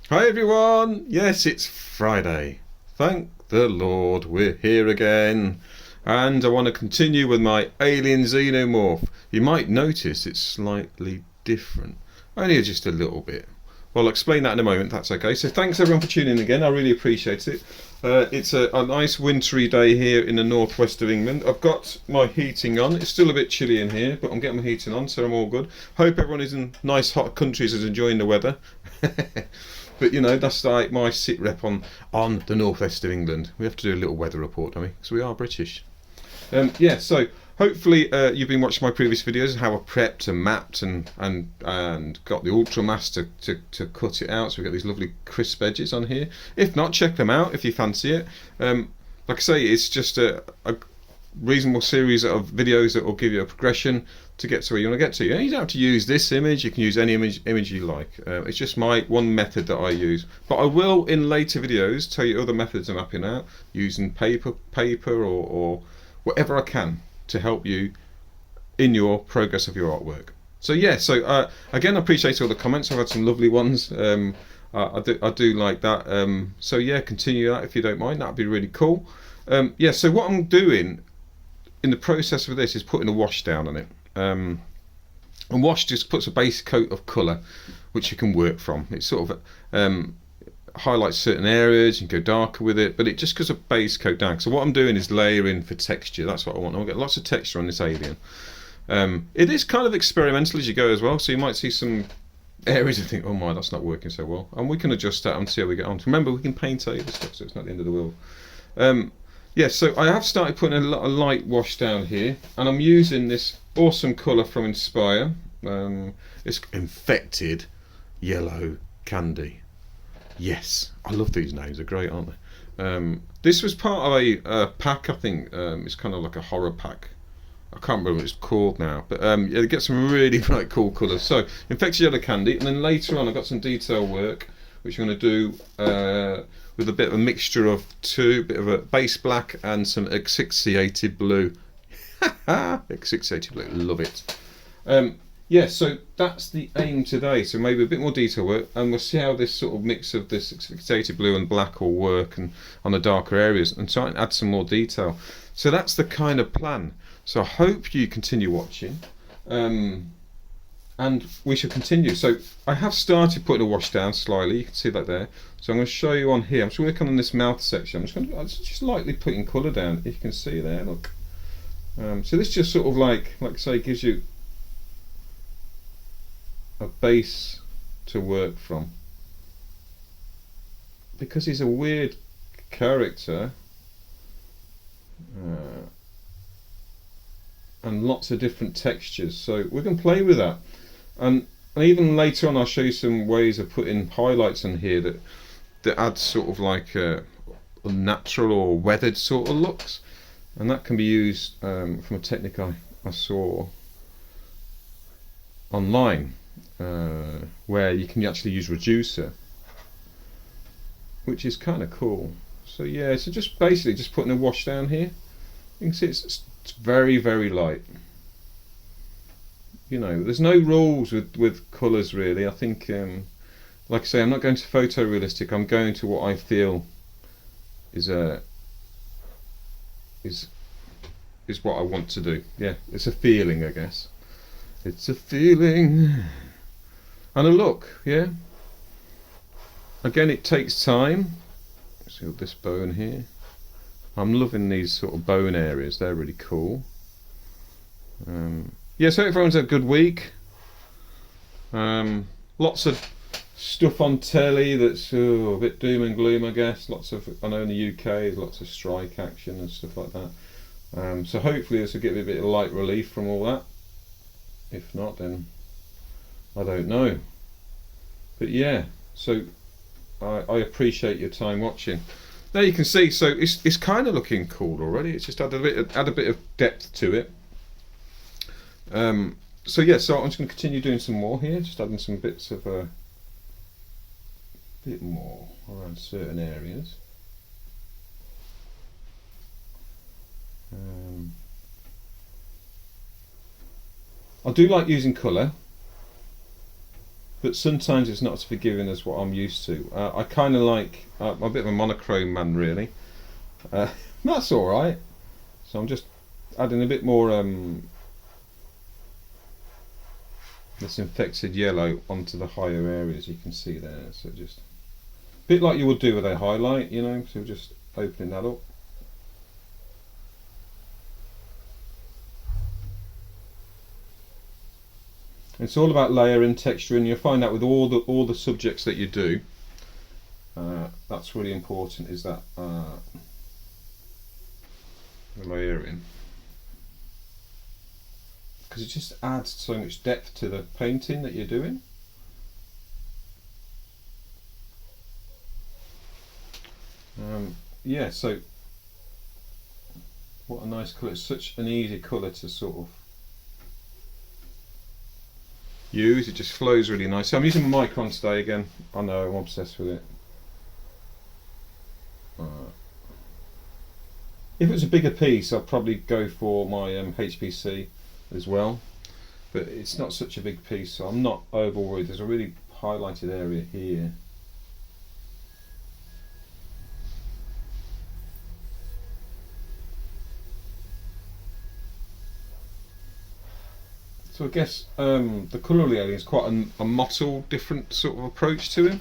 Hi everyone! Yes, it's Friday. Thank the Lord we're here again. And I want to continue with my Alien Xenomorph. You might notice it's slightly different. Only just a little bit. Well, I'll explain that in a moment, that's okay. So thanks everyone for tuning in again, I really appreciate it. It's a nice wintry day here in the northwest of England. I've got my heating on. It's still a bit chilly in here, but I'm getting my heating on, so I'm all good. Hope everyone is in nice hot countries is enjoying the weather. But you know, that's like my sit rep on the northwest of England. We have to do a little weather report, don't we? Because we are British. Yeah, so hopefully you've been watching my previous videos, how I prepped and mapped and got the Ultramass to cut it out. So we've got these lovely crisp edges on here. If not, check them out if you fancy it. Like I say, it's just a reasonable series of videos that will give you a progression to get to where you want to get to. You don't have to use this image, you can use any image you like. It's just my one method that I use. But I will in later videos tell you other methods of mapping out using paper or whatever I can to help you in your progress of your artwork. So yeah, so again I appreciate all the comments. I've had some lovely ones. I do like that. So yeah, continue that if you don't mind, that'd be really cool. Yeah, so what I'm doing in the process of this is putting a wash down on it. And wash just puts a base coat of colour which you can work from. It sort of highlights certain areas, you can go darker with it, but it just gives a base coat down. So what I'm doing is layering for texture. That's what I want. I want to get lots of texture on this alien. It is kind of experimental as you go as well, so you might see some areas and think, oh my, that's not working so well, and we can adjust that and see how we get on. Remember, we can paint over stuff, so it's not the end of the world. Yeah, so I have started putting a lot of light wash down here, and I'm using this awesome colour from Inspire. It's Infected Yellow Candy. Yes, I love these names, they're great, aren't they? This was part of a pack, I think. It's kind of like a horror pack. I can't remember what it's called now, but yeah, they get some really bright, cool colours. So, Infected Yellow Candy, and then later on I've got some detail work, which I'm going to do with a bit of a mixture of two, bit of a base black and some asphyxiated blue. Asphyxiated blue, love it. Yeah, so that's the aim today. So maybe a bit more detail work, and we'll see how this sort of mix of this asphyxiated blue and black will work, and on the darker areas, and try and add some more detail. So that's the kind of plan. So I hope you continue watching, and we shall continue. So I have started putting a wash down slightly. You can see that there. So I'm going to show you on here. I'm just working on this mouth section. I'm just lightly putting colour down. If you can see there, look. So this just sort of like I say, gives you a base to work from, because he's a weird character, and lots of different textures, so we can play with that, and even later on I'll show you some ways of putting highlights on here that add sort of like unnatural or weathered sort of looks, and that can be used from a technique I saw online, where you can actually use reducer, which is kind of cool. So yeah, so just basically just putting a wash down here. You can see it's very, very light. You know, there's no rules with colours really. I think, like I say, I'm not going to photorealistic. I'm going to what I feel is what I want to do. Yeah, it's a feeling, I guess. It's a feeling. And a look, yeah. Again, it takes time. See this bone here. I'm loving these sort of bone areas. They're really cool. Yeah, so everyone's had a good week. Lots of stuff on telly that's a bit doom and gloom, I guess. Lots of, I know in the UK, there's lots of strike action and stuff like that. So hopefully this will give you a bit of light relief from all that. If not, then I don't know. But yeah, so I appreciate your time watching. There you can see, so it's kind of looking cool already. It's just add a bit of depth to it. So yeah, so I'm just going to continue doing some more here, just adding some bits of a bit more around certain areas. I do like using colour. but sometimes it's not as forgiving as what I'm used to. I kind of like, I'm a bit of a monochrome man really. That's alright. So I'm just adding a bit more this infected yellow onto the higher areas, you can see there. So just a bit like you would do with a highlight, you know, so just opening that up. It's all about layering, texture, and you'll find out with all the subjects that you do. That's really important, is that layering, because it just adds so much depth to the painting that you're doing. Yeah, so what a nice colour. It's such an easy colour to sort of use. It just flows really nice. So I'm using my Micron today again. I know, I'm obsessed with it. If it was a bigger piece, I'd probably go for my HPC as well, but it's not such a big piece, so I'm not over worried. There's a really highlighted area here. So I guess the colour of the alien is quite a mottled, different sort of approach to him.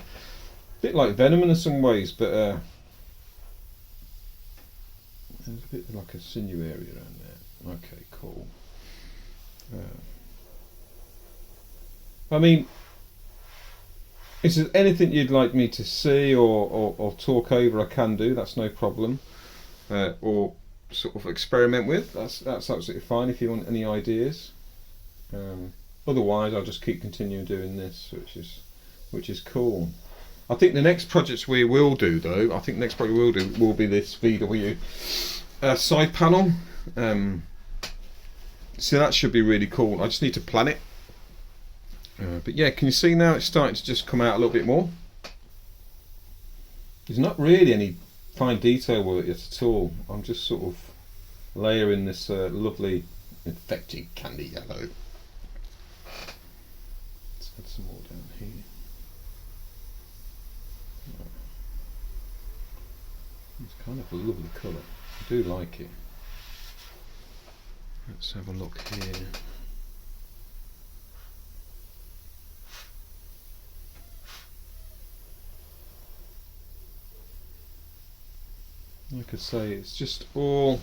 A bit like Venom in some ways, but there's a bit like a sinew area around there. Okay, cool. I mean, is there anything you'd like me to see or talk over? I can do, that's no problem. Or sort of experiment with, that's absolutely fine if you want any ideas. Otherwise I'll just keep continuing doing this, which is cool. I think the next projects we will do though, will be this VW side panel. So that should be really cool. I just need to plan it. But yeah, can you see now it's starting to just come out a little bit more? There's not really any fine detail work yet at all. I'm just sort of layering this lovely infected candy yellow. Let's add some more down here. It's kind of a lovely colour. I do like it. Let's have a look here. Like I say, it's just all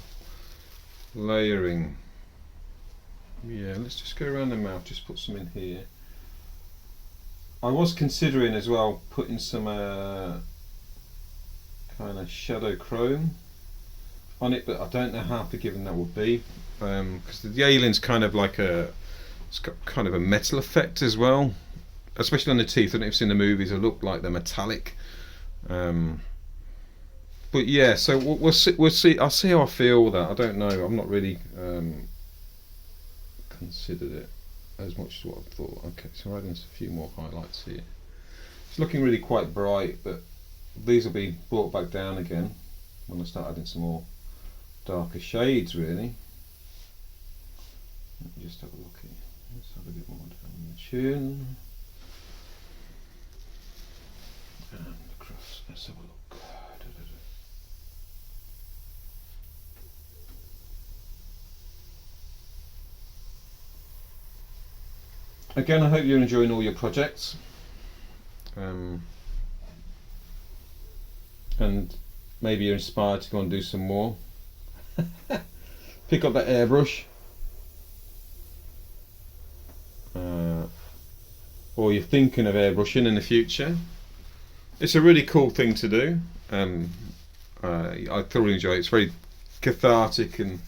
layering. Yeah, let's just go around the mouth, just put some in here. I was considering as well putting some kind of shadow chrome on it, but I don't know how forgiving that would be, because the alien's kind of like it's got kind of a metal effect as well, especially on the teeth. I don't know if you've seen the movies, they look like they're metallic. But yeah, so we'll see. I'll see how I feel with that. I don't know. I'm not really considered it as much as what I thought. Okay, so we're adding a few more highlights here. It's looking really quite bright, but these will be brought back down again when I start adding some more darker shades, really. Let me just have a look here. Let's have a bit more down the chin. And across. Let's have a look. Again, I hope you're enjoying all your projects, and maybe you're inspired to go and do some more. Pick up that airbrush, or you're thinking of airbrushing in the future. It's a really cool thing to do. I thoroughly enjoy it. It's very cathartic and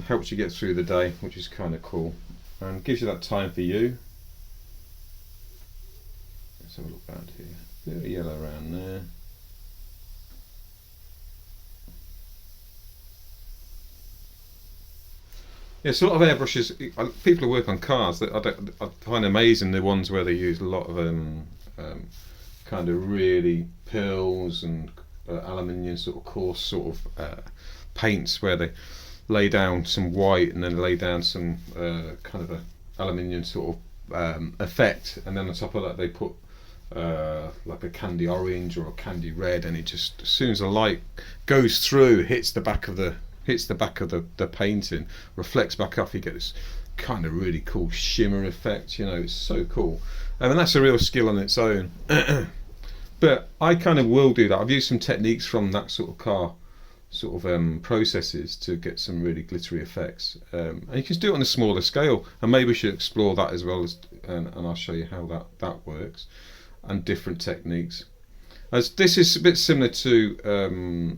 helps you get through the day, which is kind of cool. And gives you that time for you. Let's have a look around here. A bit of yellow around there. Yeah, so a lot of airbrushes. People who work on cars, I find amazing the ones where they use a lot of kind of really pills and aluminium sort of coarse sort of paints, where they lay down some white and then lay down some kind of a aluminium sort effect, and then on top of that they put like a candy orange or a candy red, and it just, as soon as the light goes through, hits the back of the painting, reflects back off, you get this kind of really cool shimmer effect. You know, it's so cool. And that's a real skill on its own. But I kind of will do that. I've used some techniques from that sort of car processes to get some really glittery effects, and you can do it on a smaller scale, and maybe we should explore that as well, as and I'll show you how that works, and different techniques. As this is a bit similar to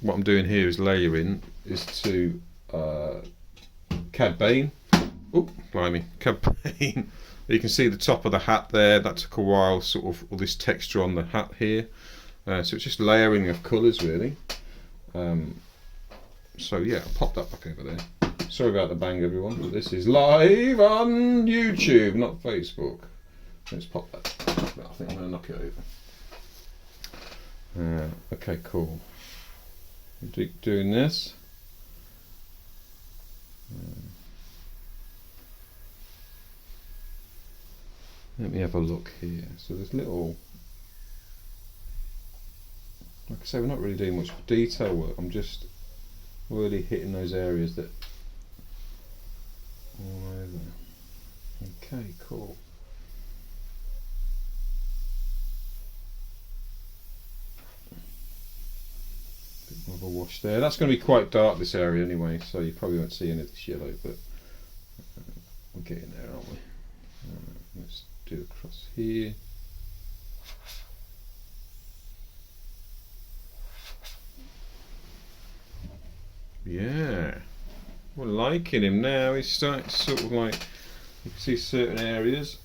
what I'm doing here is layering, is to Cad Bane. Oh, blimey, Cad Bane. You can see the top of the hat there. That took a while, sort of all this texture on the hat here. So it's just layering of colours really. So yeah, I'll pop that back over there. Sorry about the bang, everyone, but this is live on YouTube, not Facebook. Let's pop that. I think I'm going to knock it over. Okay, cool. Doing this. Let me have a look here. So there's little, like I say, we're not really doing much detail work. I'm just really hitting those areas that all over. Okay, cool. Bit more of a wash there. That's going to be quite dark, this area anyway, so you probably won't see any of this yellow, but we're getting there, aren't we? Let's do across here. Yeah, we're liking him now. He's starting to sort of like, you can see certain areas.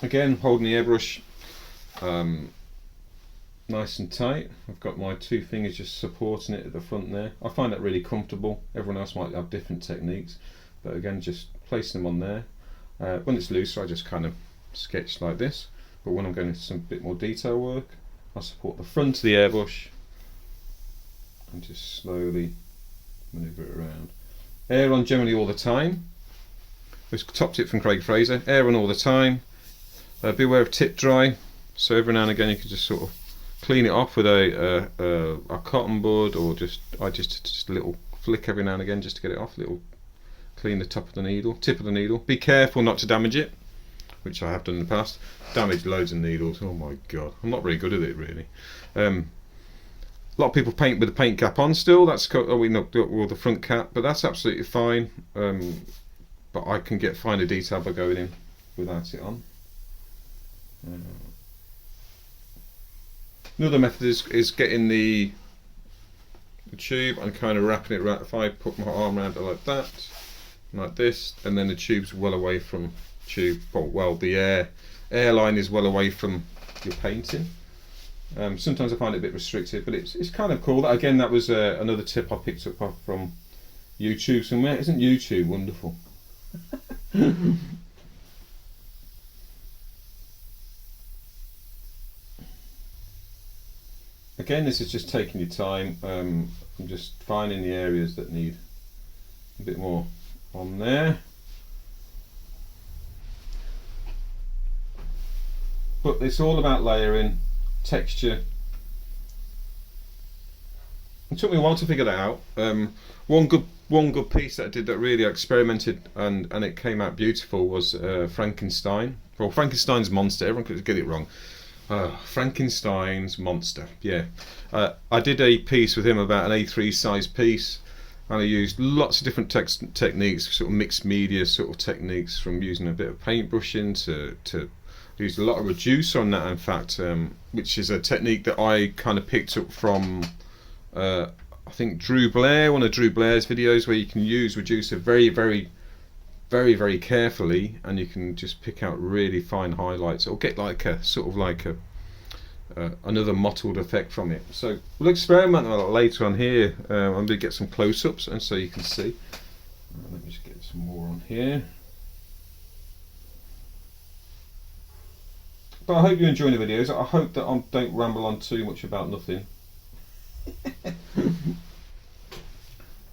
Again, holding the airbrush nice and tight. I've got my two fingers just supporting it at the front there. I find that really comfortable. Everyone else might have different techniques, but again, just placing them on there. When it's loose, I just kind of sketch like this, but when I'm going into some bit more detail work, I support the front of the airbrush and just slowly manoeuvre it around. Air on generally all the time. This top tip from Craig Fraser, air on all the time. Beware of tip dry, so every now and again you can just sort of clean it off with a cotton bud, or just a little flick every now and again just to get it off. Clean the top of the needle, tip of the needle. Be careful not to damage it, which I have done in the past. Damaged loads of needles. Oh my god, I'm not very good at it really. A lot of people paint with the paint cap on still. That's the front cap, but that's absolutely fine. But I can get finer detail by going in without it on. Another method is getting the tube and kind of wrapping it right. If I put my arm around it like that, like this, and then the tube's well away from tube. Well, the airline is well away from your painting. Sometimes I find it a bit restricted, but it's kind of cool. Again, that was another tip I picked up from YouTube somewhere. Isn't YouTube wonderful? Again, this is just taking your time. I'm just finding the areas that need a bit more on there. But it's all about layering, texture. It took me a while to figure that out. One good piece that I did that really experimented and it came out beautiful was Frankenstein. Well, Frankenstein's monster. Everyone could get it wrong. Frankenstein's monster. Yeah, I did a piece with him about an A3 size piece, and I used lots of different techniques, sort of mixed media sort of techniques, from using a bit of paintbrushing to used a lot of reducer on that, in fact, which is a technique that I kind of picked up from I think Drew Blair, one of Drew Blair's videos, where you can use reducer very carefully, and you can just pick out really fine highlights, or get like a sort of like a another mottled effect from it. So we'll experiment on that later on here. I'm going to get some close-ups, and so you can see. Let me just get some more on here. But I hope you're enjoying the videos. I hope that I don't ramble on too much about nothing.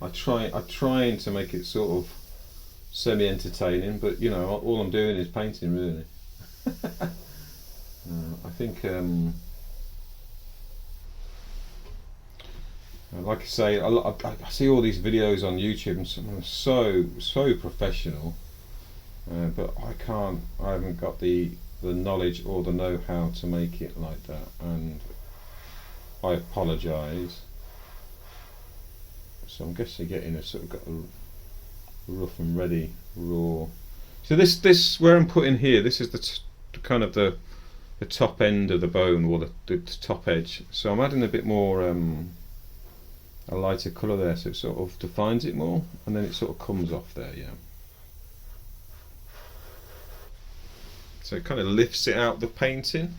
I'm trying to make it sort of semi-entertaining, but you know, all I'm doing is painting, really. I think, like I say, I see all these videos on YouTube, and some are so professional, but I haven't got the knowledge or the know-how to make it like that, and I apologise. So I'm guessing getting a sort of got a rough and ready raw. So this where I'm putting here, this is the kind of the top end of the bone, or the top edge. So I'm adding a bit more a lighter colour there, so it sort of defines it more, and then it sort of comes off there, yeah. So it kind of lifts it out the painting.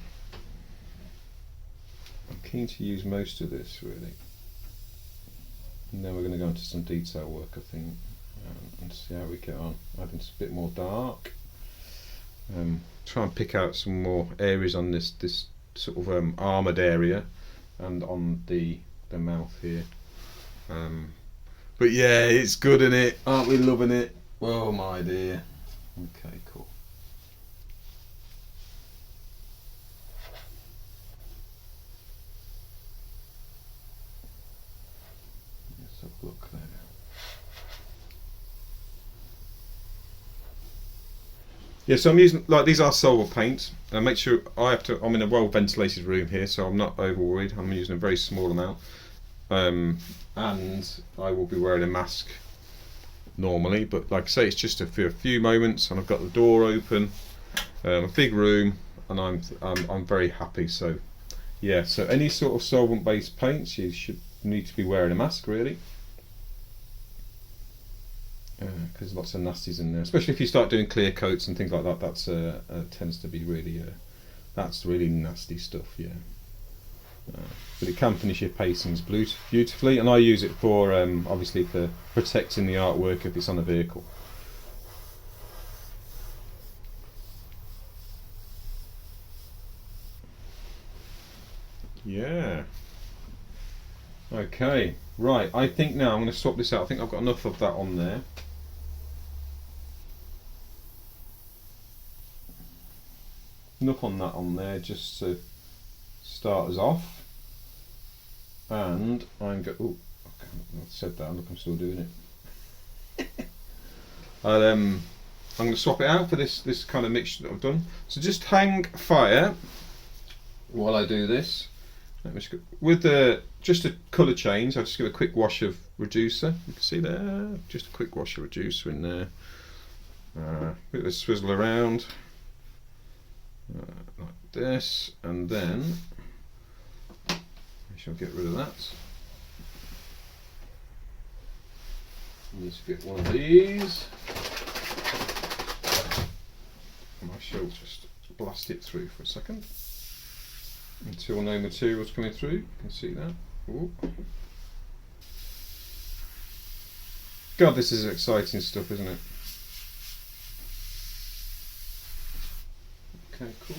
I'm keen to use most of this, really. And then we're going to go into some detail work, I think, and see how we get on. Adding a bit more dark. Try and pick out some more areas on this sort of armoured area, and on the mouth here. But yeah, it's good, isn't it? Aren't we loving it? Oh my dear. Okay, cool. Let's have a look there. Yeah, so I'm using, like, these are solvent paints. Make sure I'm in a well ventilated room here, so I'm not over worried. I'm using a very small amount. And I will be wearing a mask normally, but like I say, it's just for a few moments, and I've got the door open, a big room, and I'm very happy. So yeah, so any sort of solvent based paints, you should need to be wearing a mask, really, because lots of nasties in there, especially if you start doing clear coats and things like that. That's tends to be really that's really nasty stuff, yeah. But it can finish your paintings beautifully, and I use it for obviously for protecting the artwork if it's on a vehicle. Yeah. Okay, right, I think now I'm going to swap this out. I think I've got enough of that on there. Enough on that on there just to start us off. And I'm going. Oh, I said that. Look, I'm still doing it. I'm going to swap it out for this kind of mixture that I've done. So just hang fire while I do this. Let me just go, with just a colour change, I'll just give a quick wash of reducer. You can see there, just a quick wash of reducer in there. Bit of a swizzle around like this, and then I shall get rid of that. I need to get one of these, and I shall just blast it through for a second until no material's coming through. You can see that. Ooh. God, this is exciting stuff, isn't it? Okay, cool.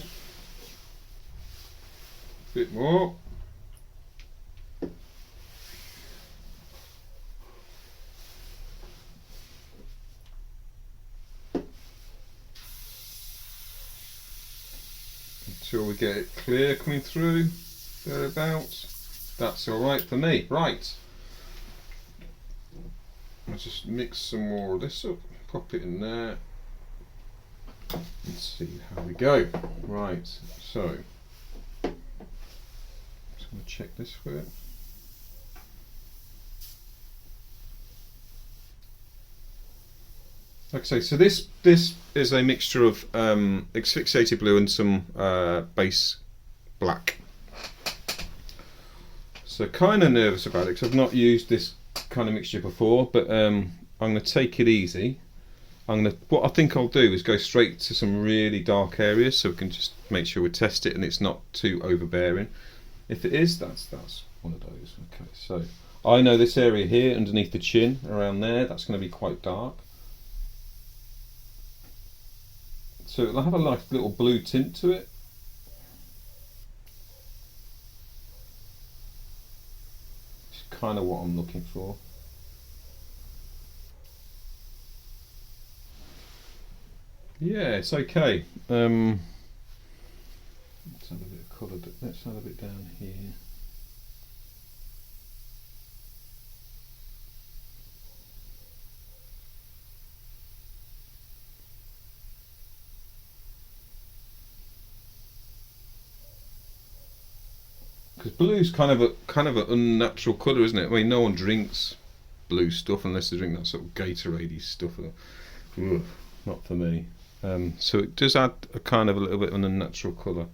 A bit more. Until we get it clear coming through, thereabouts. That's alright for me. Right. I'll just mix some more of this up, pop it in there. Let's see how we go. Right, so I'm just going to check this for it. Like I say, so this is a mixture of asphyxiated blue and some base black. So kind of nervous about it because I've not used this kind of mixture before, but I'm going to take it easy. What I think I'll do is go straight to some really dark areas, so we can just make sure we test it and it's not too overbearing. If it is, that's one of those. Okay, so I know this area here underneath the chin, around there, that's going to be quite dark. So it'll have a nice little blue tint to it. kind of what I'm looking for. Yeah, it's okay. Let's add a bit of colour. Let's add a bit down here. Because blue's kind of an unnatural colour, isn't it? I mean, no one drinks blue stuff unless they drink that sort of Gatorade-y stuff. Ugh, not for me. So it does add a kind of a little bit of an unnatural colour,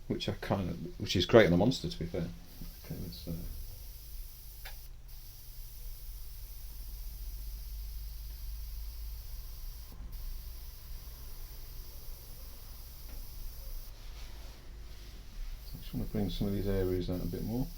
which is great on a monster, to be fair. Okay, let's. I just want to bring some of these areas out a bit more.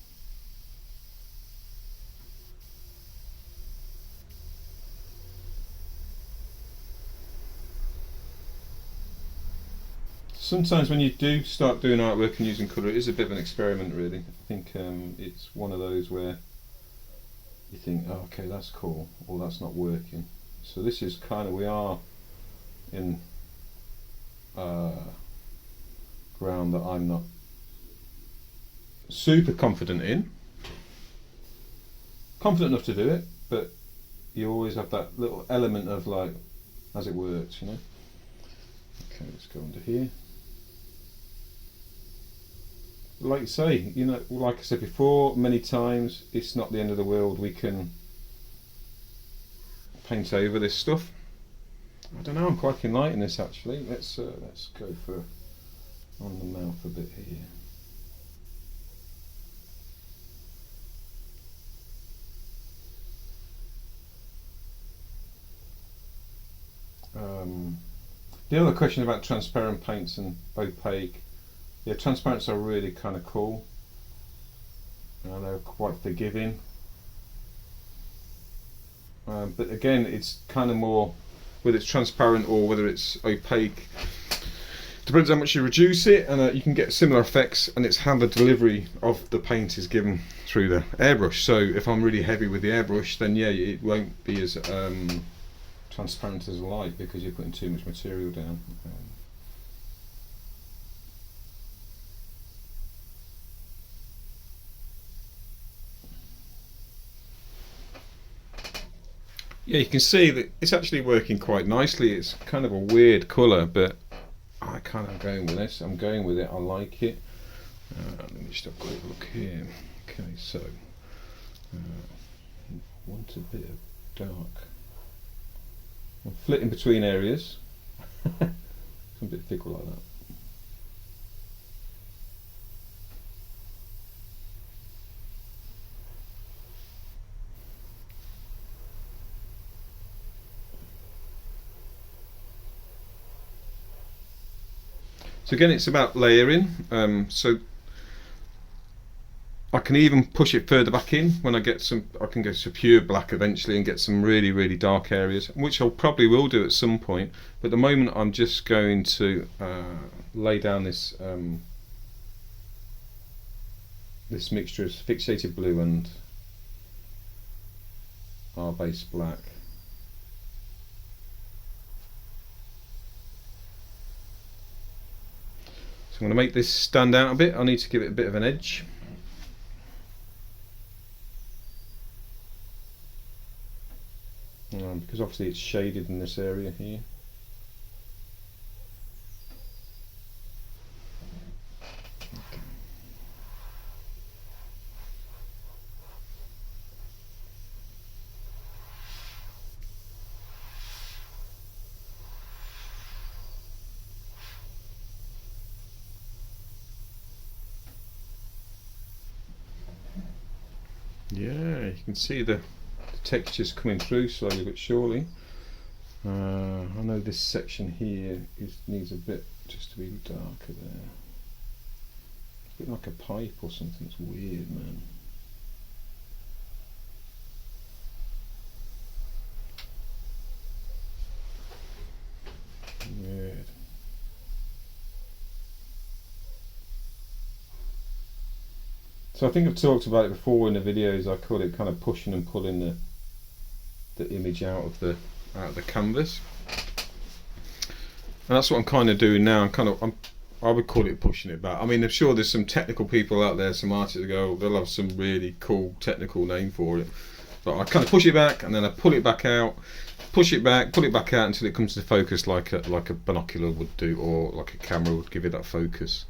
Sometimes when you do start doing artwork and using colour, it is a bit of an experiment, really. I think it's one of those where you think, oh, okay, that's cool, or that's not working. So this is kind of, we are in ground that I'm not super confident in. Confident enough to do it, but you always have that little element of like, as it works, you know. Okay, let's go under here. Like you say, you know, like I said before many times, it's not the end of the world. We can paint over this stuff. I don't know, I'm quite liking this actually. Let's go for on the mouth a bit here. The other question about transparent paints and opaque. Yeah, transparents are really kind of cool. They're quite forgiving. But again, it's kind of more, whether it's transparent or whether it's opaque, depends how much you reduce it, and you can get similar effects, and it's how the delivery of the paint is given through the airbrush. So if I'm really heavy with the airbrush, then yeah, it won't be as transparent as light because you're putting too much material down. Yeah, you can see that it's actually working quite nicely. It's kind of a weird colour, but I kind of going with this. I'm going with it. I like it. Let me just have a quick look here. Okay, so want a bit of dark. I'm flitting between areas. It's a bit fickle like that. So again, it's about layering. So I can even push it further back in when I get some. I can go to pure black eventually and get some really, really dark areas, which I probably will do at some point. But at the moment, I'm just going to lay down this this mixture of fixated blue and our base black. So I'm going to make this stand out a bit. I need to give it a bit of an edge. Because obviously it's shaded in this area here. Yeah, you can see the textures coming through slowly but surely. I know this section here needs a bit just to be darker there. It's a bit like a pipe or something. It's weird, man. Weird. So I think I've talked about it before in the videos. I call it kind of pushing and pulling the image out of the canvas, and that's what I'm kind of doing now. I would call it pushing it back. I mean, I'm sure there's some technical people out there, some artists that go, they'll have some really cool technical name for it. But I kind of push it back and then I pull it back out, push it back, pull it back out until it comes to focus like a binocular would do, or like a camera would give it that focus.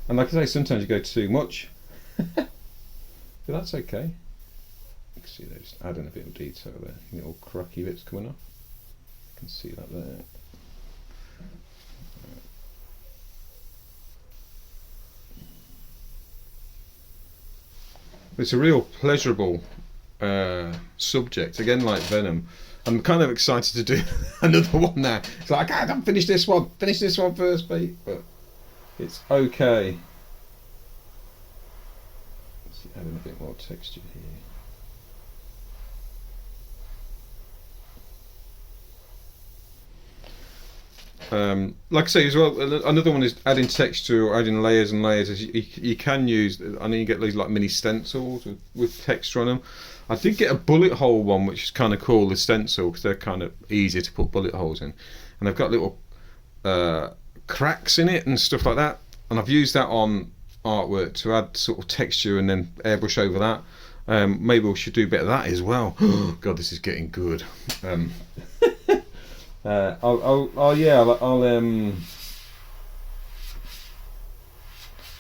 And like I say, sometimes you go too much, but that's okay. You can see they're just adding a bit of detail there. Little cracky bits coming off. You can see that there. It's a real pleasurable subject, again, like Venom. I'm kind of excited to do another one now. It's like, I don't finish this one first, mate. But it's okay. Let's see, adding a bit more texture here. Like I say as well, another one is adding texture or adding layers and layers. You can use, I know you get these like mini stencils with texture on them. I did get a bullet hole one, which is kind of cool, the stencil, because they're kind of easier to put bullet holes in, and they've got little cracks in it and stuff like that, and I've used that on artwork to add sort of texture and then airbrush over that. Maybe we should do a bit of that as well. God, this is getting good. I'll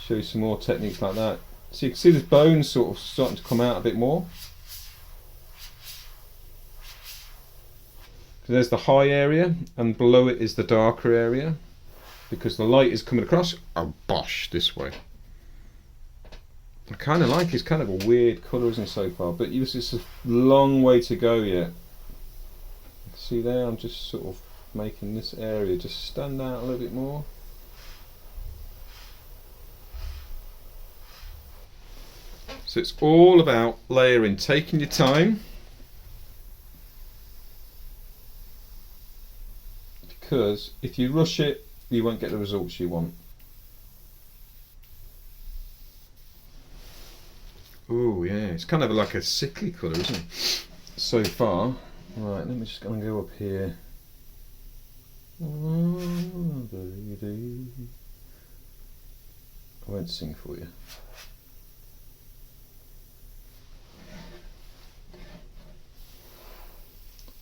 show you some more techniques like that. So you can see this bone sort of starting to come out a bit more. So there's the high area, and below it is the darker area, because the light is coming across, bosh, this way. I kind of like it. It's kind of a weird colour, isn't it, so far? But it's a long way to go yet. See there, I'm just sort of making this area just stand out a little bit more. So it's all about layering, taking your time, because if you rush it, you won't get the results you want. Oh yeah, it's kind of like a sickly colour, isn't it? So far. Right, let me just go up here. I won't sing for you.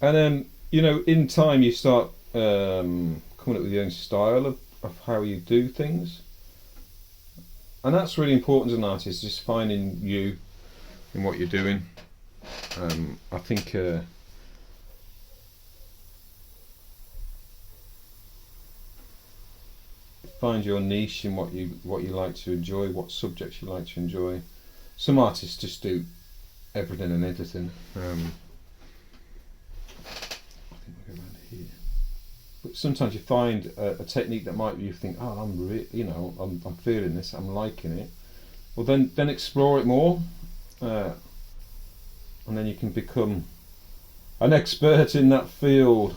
And then, in time you start coming up with your own style of how you do things. And that's really important as an artist, just finding you in what you're doing. I think find your niche in what you like to enjoy, what subjects you like to enjoy. Some artists just do everything and anything. I think we'll go around here. But sometimes you find a technique that you think, oh, I'm feeling this, I'm liking it. Well, then explore it more, and then you can become an expert in that field.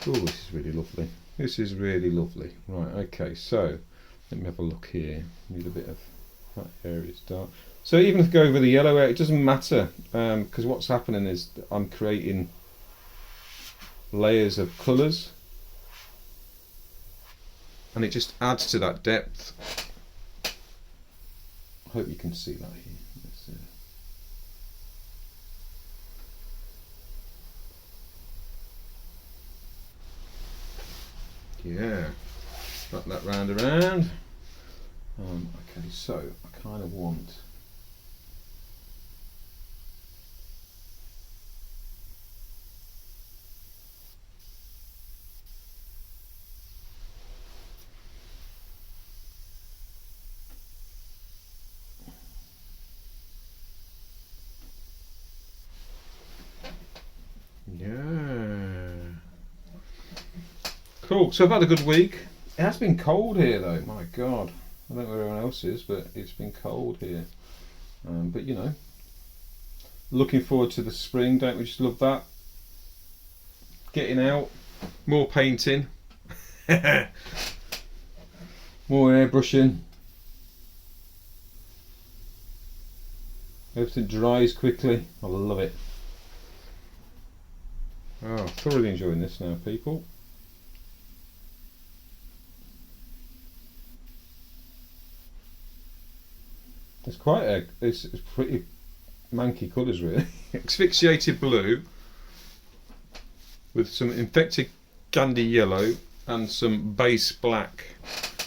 Oh, this is really lovely. This is really lovely. Right, okay, so let me have a look here. Need a bit of that area's dark. So even if I go over the yellow area, it doesn't matter, because what's happening is I'm creating layers of colours, and it just adds to that depth. I hope you can see that here. Yeah, wrap that round around. Okay, so I kind of want cool. So I've had a good week. It has been cold here though, my God. I don't know where everyone else is, but it's been cold here. But looking forward to the spring, don't we just love that? Getting out, more painting. More airbrushing. Everything dries quickly. I love it. Oh, thoroughly enjoying this now, people. It's quite it's pretty manky colours really. Asphyxiated blue with some infected candy yellow and some base black,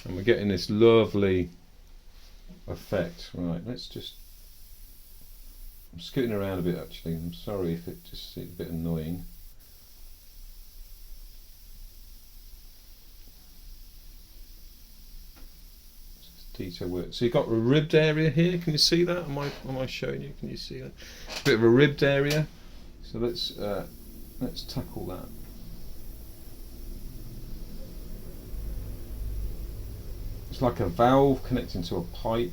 and we're getting this lovely effect. Right, let's just, I'm scooting around a bit actually, I'm sorry if it just seems a bit annoying. Detail work. So you've got a ribbed area here. Can you see that? Am I showing you? Can you see that? It's a bit of a ribbed area. So let's tackle that. It's like a valve connecting to a pipe.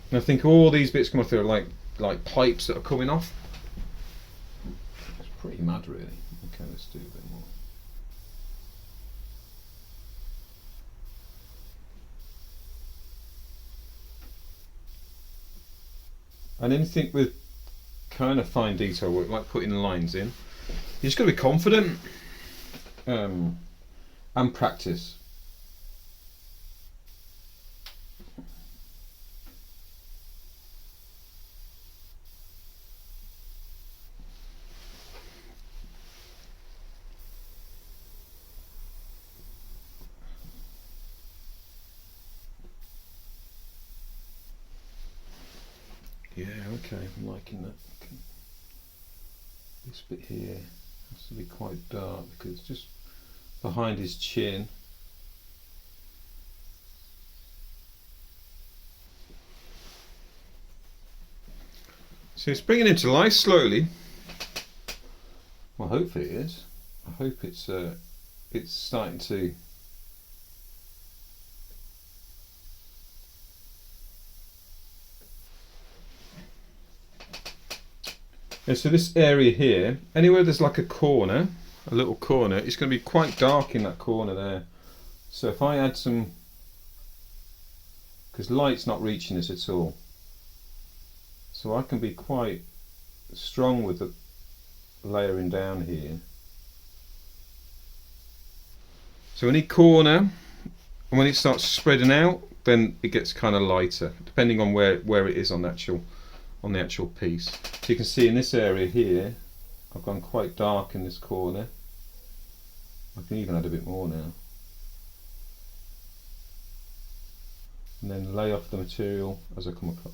And I think all these bits come off there are like pipes that are coming off. It's pretty mad, really. Okay, let's do a bit more. And anything with kind of fine detail work, like putting lines in, you just got to be confident and practice. Yeah, okay, I'm liking that. Okay. This bit here has to be quite dark because it's just behind his chin. So it's bringing him to life slowly. Well, hopefully it is. I hope it's starting to. Yeah, so this area here, anywhere there's like a corner, a little corner, it's going to be quite dark in that corner there. So if I add some, because light's not reaching this at all, so I can be quite strong with the layering down here. So any corner, and when it starts spreading out, then it gets kind of lighter, depending on where it is on the actual piece. So you can see in this area here, I've gone quite dark in this corner. I can even add a bit more now. And then lay off the material as I come across.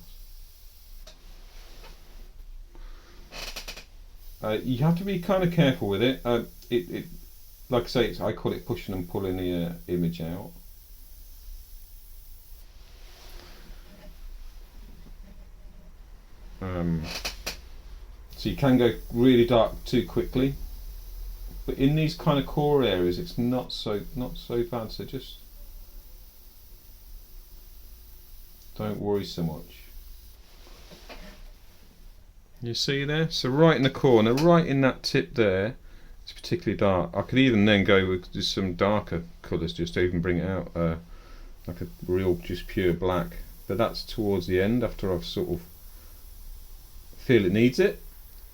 You have to be kind of careful with it. Like I say, I call it pushing and pulling the image out. So you can go really dark too quickly, but in these kind of core areas, it's not so bad. So just don't worry so much. You see there? So right in the corner, right in that tip there, it's particularly dark. I could even then go with just some darker colours just to even bring it out, like a real just pure black. But that's towards the end, after I've sort of feel it needs it,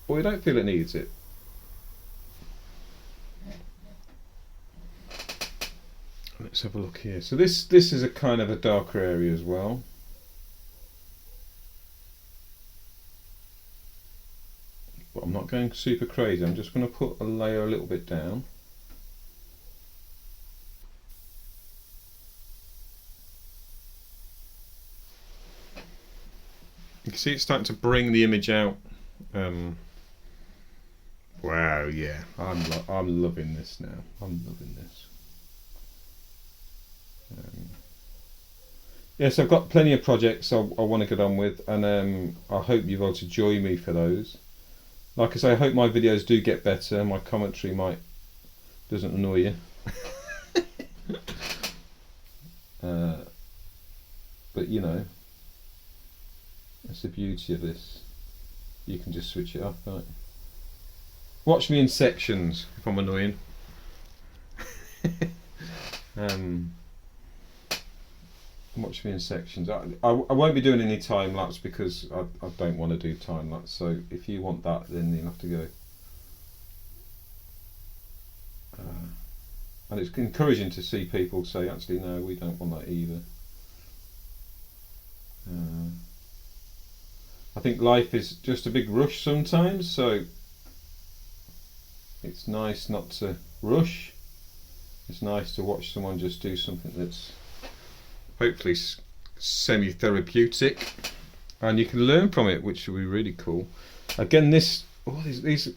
or you don't feel it needs it. Let's have a look here. So this is a kind of a darker area as well. But I'm not going super crazy. I'm just going to put a layer a little bit down. You can see it's starting to bring the image out. Wow, yeah, I'm loving this now. I'm loving this. Yes, I've got plenty of projects I want to get on with, and I hope you're able to join me for those. Like I say, I hope my videos do get better. My commentary doesn't annoy you. But you know, that's the beauty of this. You can just switch it up, right? Watch me in sections if I'm annoying. watch me in sections. I won't be doing any time lapse because I don't want to do time lapse. So if you want that, then you'll have to go. And it's encouraging to see people say, actually, no, we don't want that either. I think life is just a big rush sometimes, so it's nice not to rush. It's nice to watch someone just do something that's hopefully semi-therapeutic, and you can learn from it, which will be really cool. Again, these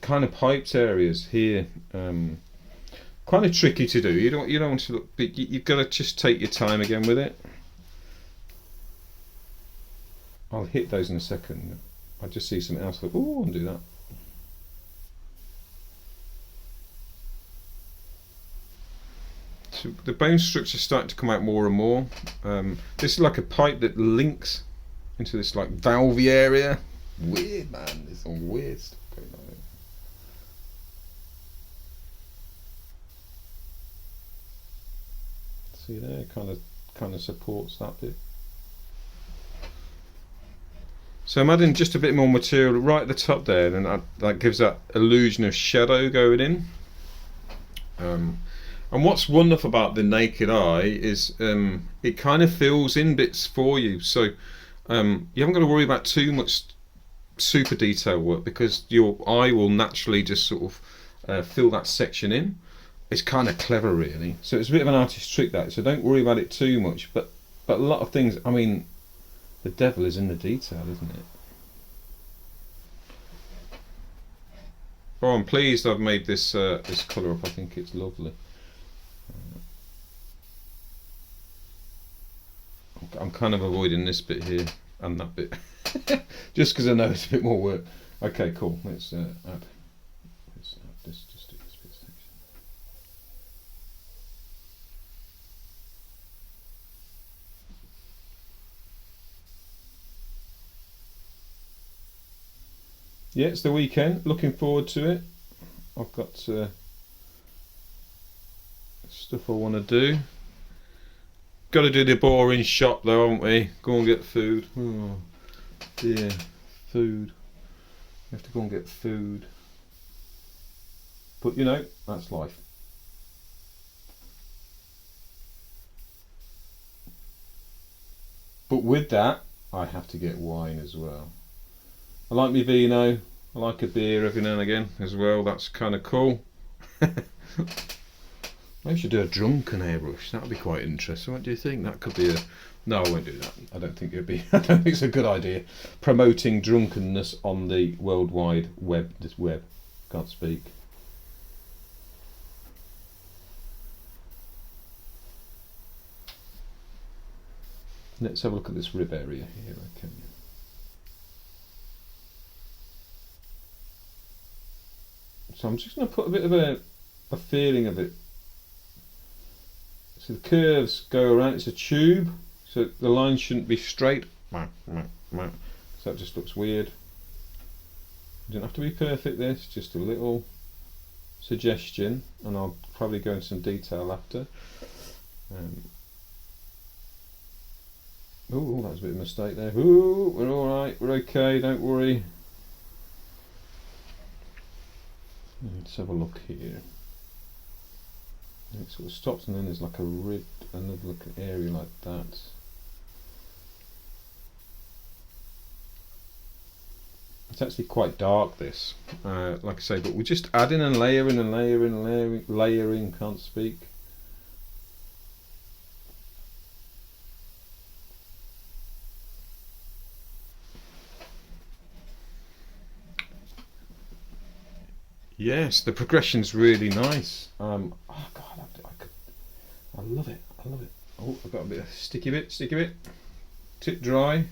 kind of pipes areas here, kind of tricky to do. You don't want to look big. You've got to just take your time again with it. I'll hit those in a second. I just see something else. Like, oh, I'll do that. So the bone structure is starting to come out more and more. This is like a pipe that links into this like valvey area. Weird, man. There's some weird stuff going on here. See there, kind of supports that bit. So I'm adding just a bit more material right at the top there, and that gives that illusion of shadow going in. And what's wonderful about the naked eye is it kind of fills in bits for you. So you haven't got to worry about too much super detail work because your eye will naturally just sort of fill that section in. It's kind of clever, really. So it's a bit of an artist's trick, that. So don't worry about it too much. But a lot of things, I mean, the devil is in the detail, isn't it? Oh, I'm pleased I've made this this colour up. I think it's lovely. I'm kind of avoiding this bit here and that bit, just because I know it's a bit more work. Okay, cool. Let's add this. Just do this bit section. Yeah, it's the weekend. Looking forward to it. I've got stuff I want to do. Got to do the boring shop though, haven't we? Go and get food. Oh dear, food. We have to go and get food. But you know, that's life. But with that, I have to get wine as well. I like my vino. I like a beer every now and again as well. That's kind of cool. Maybe we should do a drunken airbrush. That would be quite interesting. What do you think? That could be a... No, I won't do that. I don't think it'd be... I don't think it's a good idea. Promoting drunkenness on the worldwide web. This web. Can't speak. Let's have a look at this rib area here. Okay. So I'm just going to put a bit of a feeling of it. So the curves go around, it's a tube, so the line shouldn't be straight. So that just looks weird. You don't have to be perfect this, just a little suggestion, and I'll probably go into some detail after. Oh, that was a bit of a mistake there. Ooh, we're alright, we're okay, don't worry. Let's have a look here. It sort of stops and then there's like a rib, another look area like that. It's actually quite dark, this, like I say, but we're just adding and layering and layering and layering, can't speak. Yes, the progression's really nice. Oh God, I love it. I love it. Oh, I've got a bit of sticky bit. Tip dry.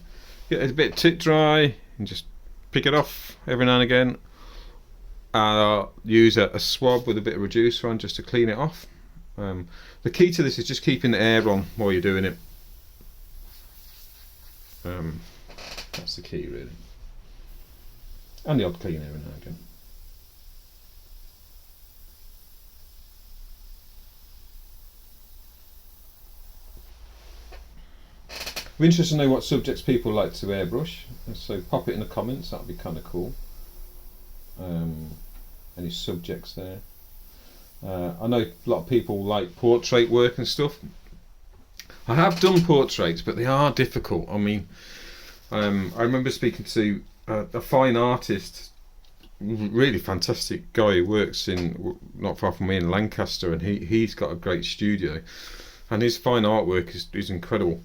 Get a bit tip dry and just pick it off every now and again. And I'll use a swab with a bit of reducer on just to clean it off. The key to this is just keeping the air on while you're doing it. That's the key, really. And the odd clean every now and again. I'm interested to know what subjects people like to airbrush, so pop it in the comments, that would be kind of cool. Any subjects there? I know a lot of people like portrait work and stuff. I have done portraits, but they are difficult. I mean, I remember speaking to a fine artist, really fantastic guy who works in not far from me in Lancaster, and he's got a great studio, and his fine artwork is incredible.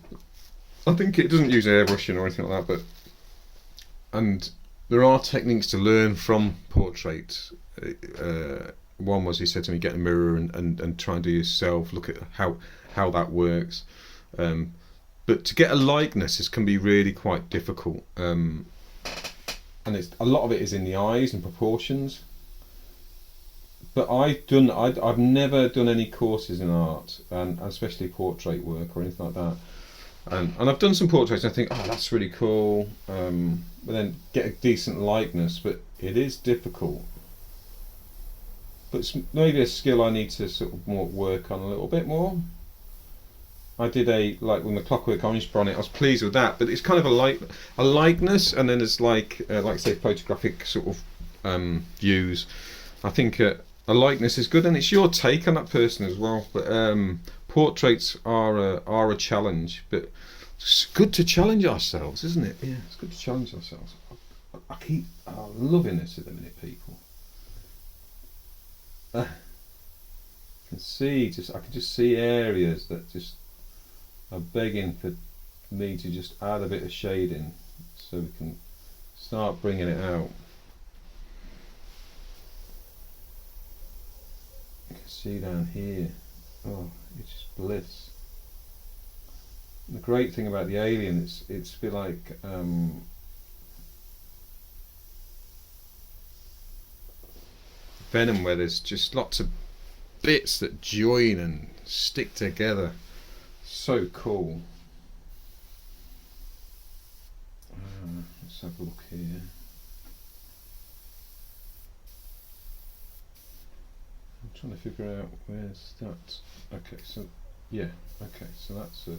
I think it doesn't use airbrushing or anything like that, and there are techniques to learn from portraits. One was, he said to me, get a mirror and try and do yourself, look at how that works. But to get a likeness, can be really quite difficult. And a lot of it is in the eyes and proportions. But I've never done any courses in art, and especially portrait work or anything like that. And I've done some portraits and I think, oh, that's really cool. But then get a decent likeness, but it is difficult. But it's maybe a skill I need to sort of work on a little bit more. I did like with the Clockwork Orange bonnet, I was pleased with that, but it's kind of a likeness, and then there's like say photographic sort of views. I think a likeness is good, and it's your take on that person as well. But portraits are a challenge, but it's good to challenge ourselves, isn't it? Yeah, it's good to challenge ourselves. I keep loving this at the minute, people. I can just see areas that just are begging for me to just add a bit of shading, so we can start bringing it out. You can see down here, oh, it's just bliss. The great thing about the Alien, it's a bit like Venom, where there's just lots of bits that join and stick together. So cool. Let's have a look here. I'm trying to figure out where's that. Okay, so yeah, okay, so that's a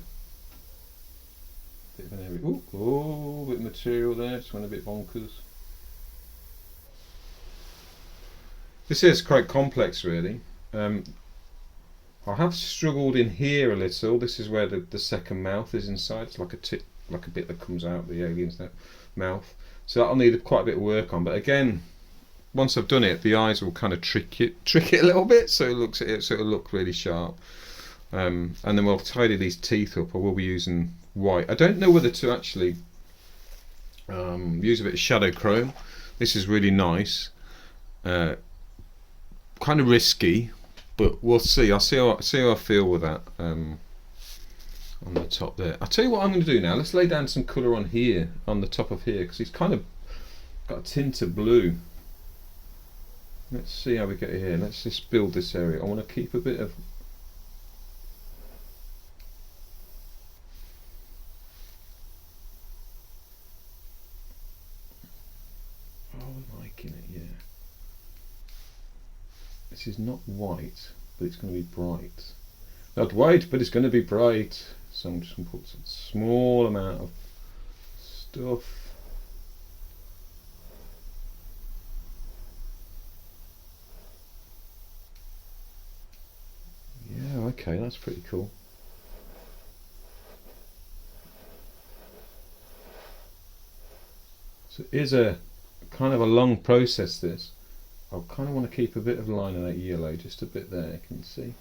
bit of an area. Ooh, bit of material there, just went a bit bonkers. This is quite complex, really. I have struggled in here a little. This is where the second mouth is inside. It's like like a bit that comes out the alien's mouth. So that'll need quite a bit of work on. But again, once I've done it, the eyes will kind of trick it a little bit, so it'll look really sharp. And then we'll tidy these teeth up. I will be using white. I don't know whether to actually use a bit of shadow chrome. This is really nice. Kind of risky, but we'll see. I'll see how I feel with that on the top there. I'll tell you what I'm going to do now. Let's lay down some colour on here, on the top of here, because he's kind of got a tint of blue. Let's see how we get here. Let's just build this area. I want to keep a bit of... Oh, I'm liking it, yeah. This is not white, but it's going to be bright. Not white, but it's going to be bright. So I'm just going to put some small amount of stuff. Yeah, okay, that's pretty cool. So it is a kind of a long process, this. I kind of want to keep a bit of line of that yellow, just a bit there, can you see?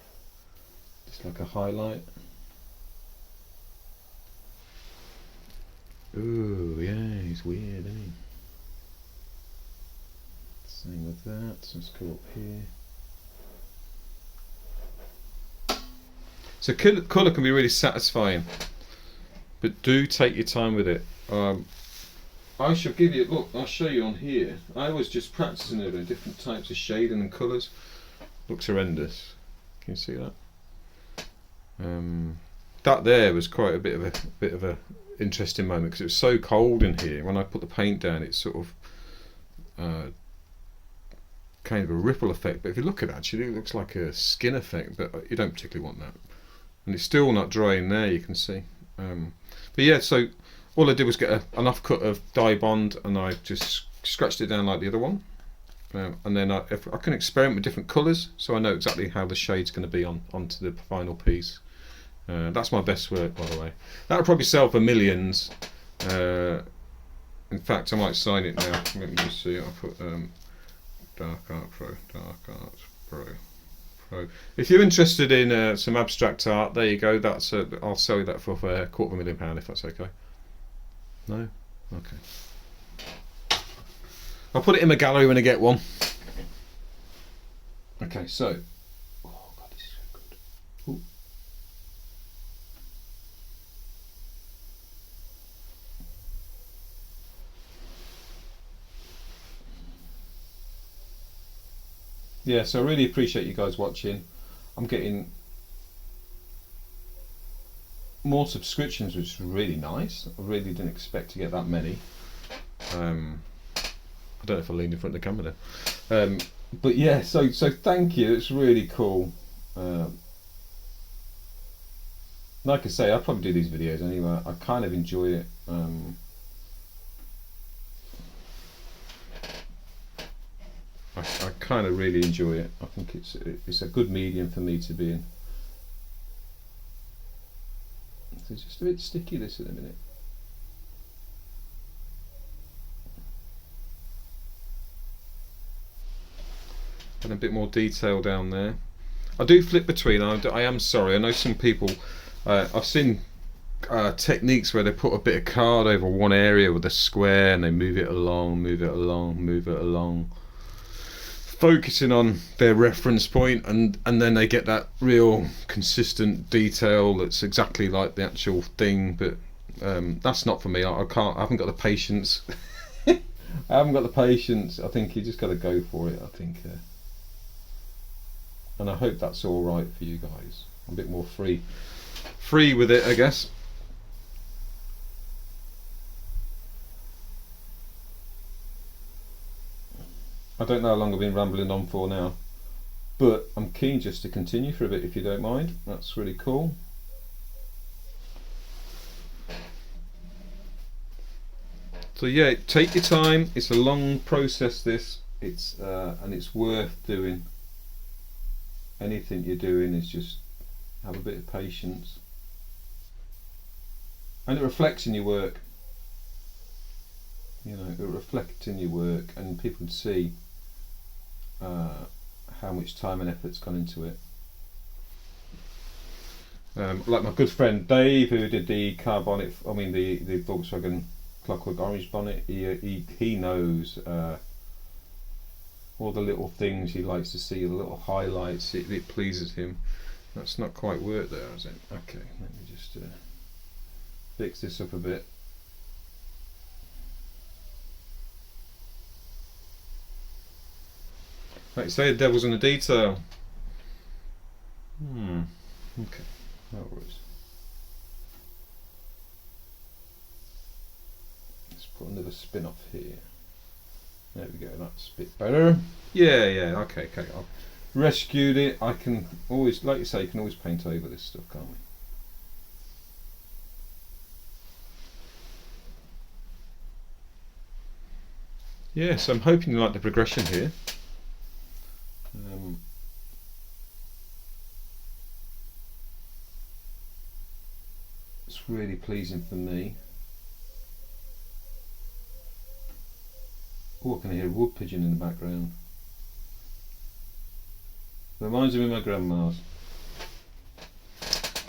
Just like a highlight. Ooh, yeah, he's weird, isn't he? Same with that, so let's go up here. So colour can be really satisfying, but do take your time with it. I shall give you, look, I'll show you on here. I was just practicing over different types of shading and colours. Looks horrendous. Can you see that? That there was quite a bit of a interesting moment, because it was so cold in here. When I put the paint down, it's sort of kind of a ripple effect. But if you look at it, actually, it looks like a skin effect, but you don't particularly want that. And it's still not dry in there, you can see. But yeah, so all I did was get an offcut of dye bond, and I just scratched it down like the other one. And then I can experiment with different colours, so I know exactly how the shade's going to be onto the final piece. That's my best work, by the way. That'll probably sell for millions. In fact, I might sign it now. Let me just see. I'll put Dark Art Pro. If you're interested in some abstract art, there you go. That's I'll sell you that for £250,000 if that's okay. No? Okay. I'll put it in my gallery when I get one. Okay, so. Oh God, this is so good. Ooh. Yeah, so I really appreciate you guys watching. I'm getting more subscriptions, which is really nice. I really didn't expect to get that many. I don't know if I leaned in front of the camera there. But yeah, so thank you. It's really cool. Like I say, I probably do these videos anyway. I kind of enjoy it. I kind of really enjoy it. I think it's a good medium for me to be in. It's just a bit sticky this at the minute. And a bit more detail down there. I do flip between. I am sorry. I know some people. I've seen techniques where they put a bit of card over one area with a square, and they move it along, move it along, move it along, focusing on their reference point, and then they get that real consistent detail that's exactly like the actual thing. But that's not for me. I can't. I haven't got the patience. I haven't got the patience. I think you just got to go for it. I think. And I hope that's all right for you guys. I'm a bit more free with it, I guess. I don't know how long I've been rambling on for now, but I'm keen just to continue for a bit if you don't mind. That's really cool. So yeah, take your time. It's a long process. This and it's worth doing. Anything you're doing is just have a bit of patience, and it reflects in your work. You know, it reflects in your work, and people can see how much time and effort's gone into it. Like my good friend Dave, who did the car bonnet, the Volkswagen Clockwork Orange bonnet. He knows. All the little things he likes to see, the little highlights, it pleases him. That's not quite worked there, is it? Okay, let me just fix this up a bit. Like you say, the devil's in the detail. Okay, no worries. Let's put another spin off here. There we go, that's a bit better. Yeah, okay. I've rescued it. I can always, like you say, you can always paint over this stuff, can't we? Yeah, so I'm hoping you like the progression here. It's really pleasing for me. Oh, I can hear a wood pigeon in the background. Reminds me of my grandma's.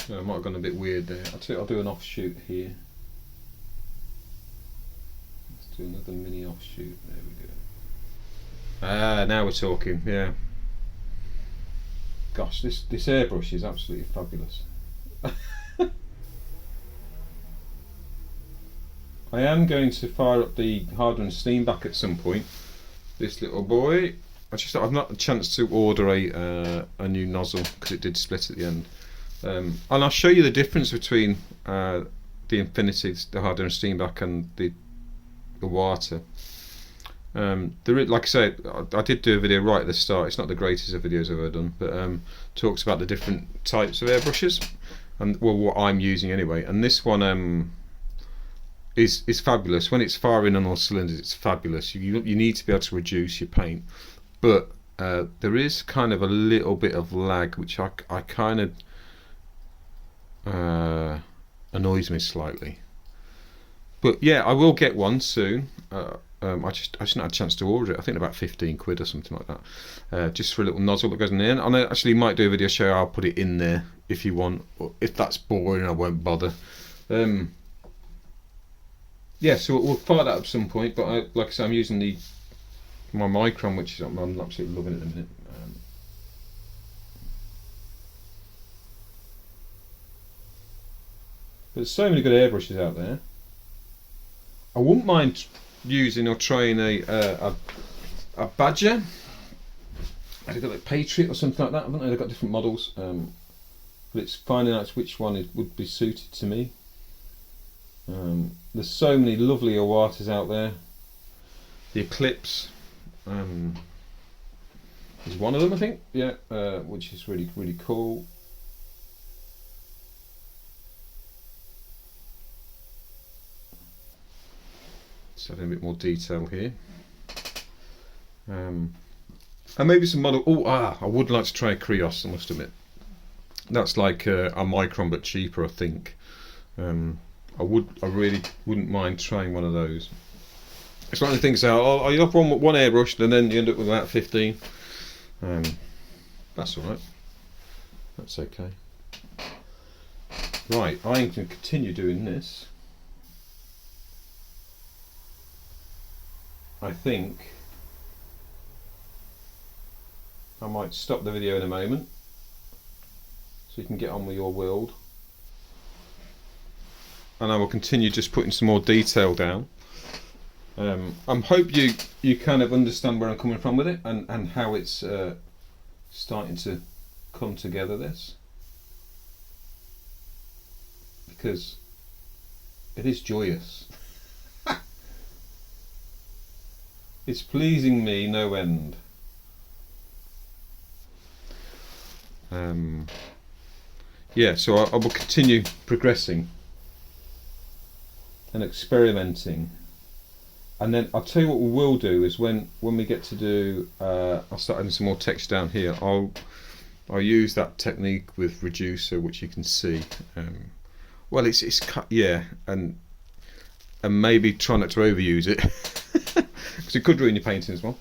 Oh, I might have gone a bit weird there. I'll do an offshoot here. Let's do another mini offshoot. There we go. Ah, now we're talking. Yeah. Gosh, this airbrush is absolutely fabulous. I am going to fire up the harder and steam back at some point. This little boy. I've not had a chance to order a new nozzle because it did split at the end. And I'll show you the difference between the Infinity, the harder and steam back, and the water. Like I said, I did do a video right at the start. It's not the greatest of videos I've ever done, but talks about the different types of airbrushes. and well, what I'm using anyway. And this one is fabulous. When it's firing on all cylinders, it's fabulous. You need to be able to reduce your paint, but there is kind of a little bit of lag, which I kind of annoys me slightly. But yeah, I will get one soon. I just didn't have a chance to order it. I think about 15 quid or something like that, just for a little nozzle that goes in there. And I actually might do a video show. I'll put it in there if you want. Or if that's boring, I won't bother. Yeah, so we'll fire that up at some point. But like I said, I'm using my Micron, which I'm absolutely loving at the minute. But there's so many good airbrushes out there. I wouldn't mind using or trying a Badger. I've got like Patriot or something like that. I haven't know. They've got different models, but it's finding out which one would be suited to me. There's so many lovely Iwatas out there. The Eclipse is one of them, I think. Yeah, which is really cool. So adding a bit more detail here, and maybe some model. I would like to try a Krios, I must admit. That's like a Micron but cheaper, I think. I really wouldn't mind trying one of those. It's one of the things that you have one airbrush and then you end up with about 15. That's all right. That's okay. Right, I can continue doing this. I think I might stop the video in a moment so you can get on with your world, and I will continue just putting some more detail down. I hope you kind of understand where I'm coming from with it and how it's starting to come together, this, because it is joyous. It's pleasing me no end. Yeah, so I will continue progressing and experimenting, and then I'll tell you what we will do is when we get to do, I'll start adding some more text down here. I'll use that technique with reducer, which you can see. Well, it's cut, yeah, and maybe try not to overuse it. Because it could ruin your painting as well.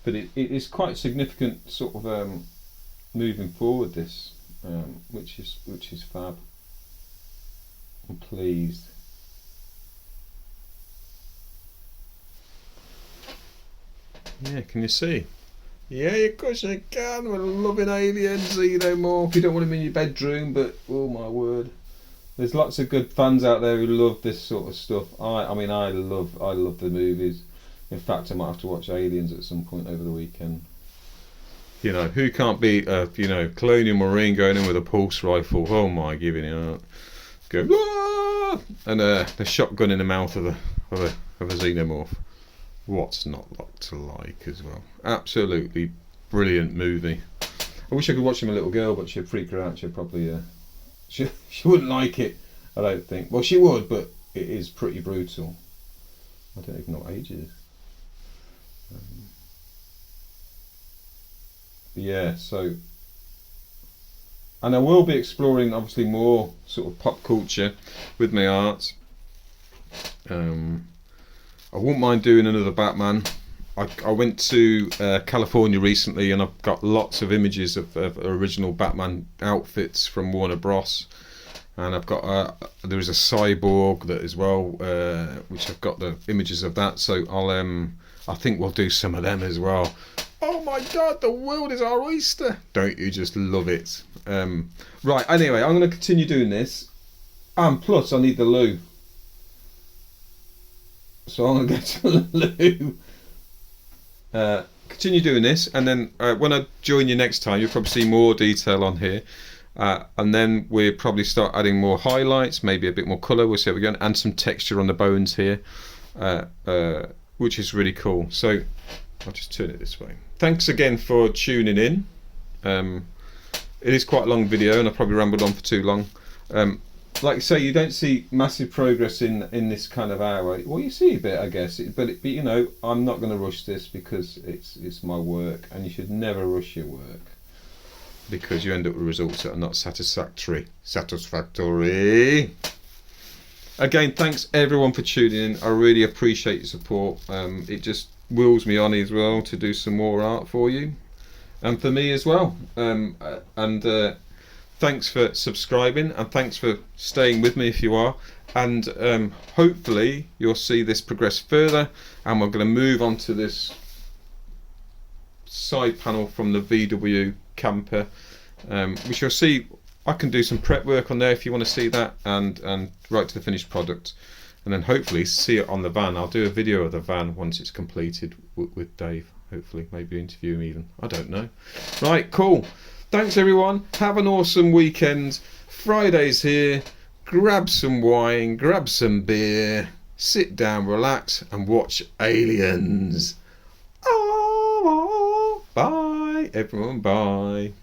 But it is quite significant, sort of moving forward. This, which is fab. I'm pleased. Yeah, can you see? Yeah, of course you can. We're loving Alien Xenomorph. You don't want him in your bedroom, but oh my word, there's lots of good fans out there who love this sort of stuff. I mean, I love the movies. In fact, I might have to watch Aliens at some point over the weekend. You know, who can't beat Colonial Marine going in with a pulse rifle? Oh my giving it out. Go, ah! And the shotgun in the mouth of a Xenomorph. What's not to like as well? Absolutely brilliant movie. I wish I could watch him a little girl, but she'd freak her out. She'd probably she wouldn't like it, I don't think. Well, she would, but it is pretty brutal. I don't even know what age it is. Yeah, so, and I will be exploring obviously more sort of pop culture with my art. I wouldn't mind doing another Batman. I went to California recently, and I've got lots of images of original Batman outfits from Warner Bros. And I've got there is a Cyborg that as well, which I've got the images of that. So I think we'll do some of them as well. Oh my God, the world is our oyster! Don't you just love it? Right. Anyway, I'm going to continue doing this, and plus I need the loo. So I'm going to get to the loo. Continue doing this, and then when I join you next time, you'll probably see more detail on here. and then we'll probably start adding more highlights, maybe a bit more colour, we'll see how we're going, and some texture on the bones here, which is really cool. So I'll just turn it this way. Thanks again for tuning in. It is quite a long video and I probably rambled on for too long. Like I say, you don't see massive progress in this kind of hour. Well, you see a bit, I guess, but you know, I'm not going to rush this because it's my work, and you should never rush your work because you end up with results that are not satisfactory. Again, thanks everyone for tuning in. I really appreciate your support. It just wills me on as well to do some more art for you and for me as well. Thanks for subscribing, and thanks for staying with me if you are, and hopefully you'll see this progress further, and we're going to move on to this side panel from the VW camper, which you'll see. I can do some prep work on there if you want to see that, and right to the finished product, and then hopefully see it on the van. I'll do a video of the van once it's completed with Dave, hopefully, maybe interview him even, I don't know. Right, cool. Thanks everyone, have an awesome weekend. Friday's here, grab some wine, grab some beer, sit down, relax and watch Aliens. Oh, bye everyone, bye.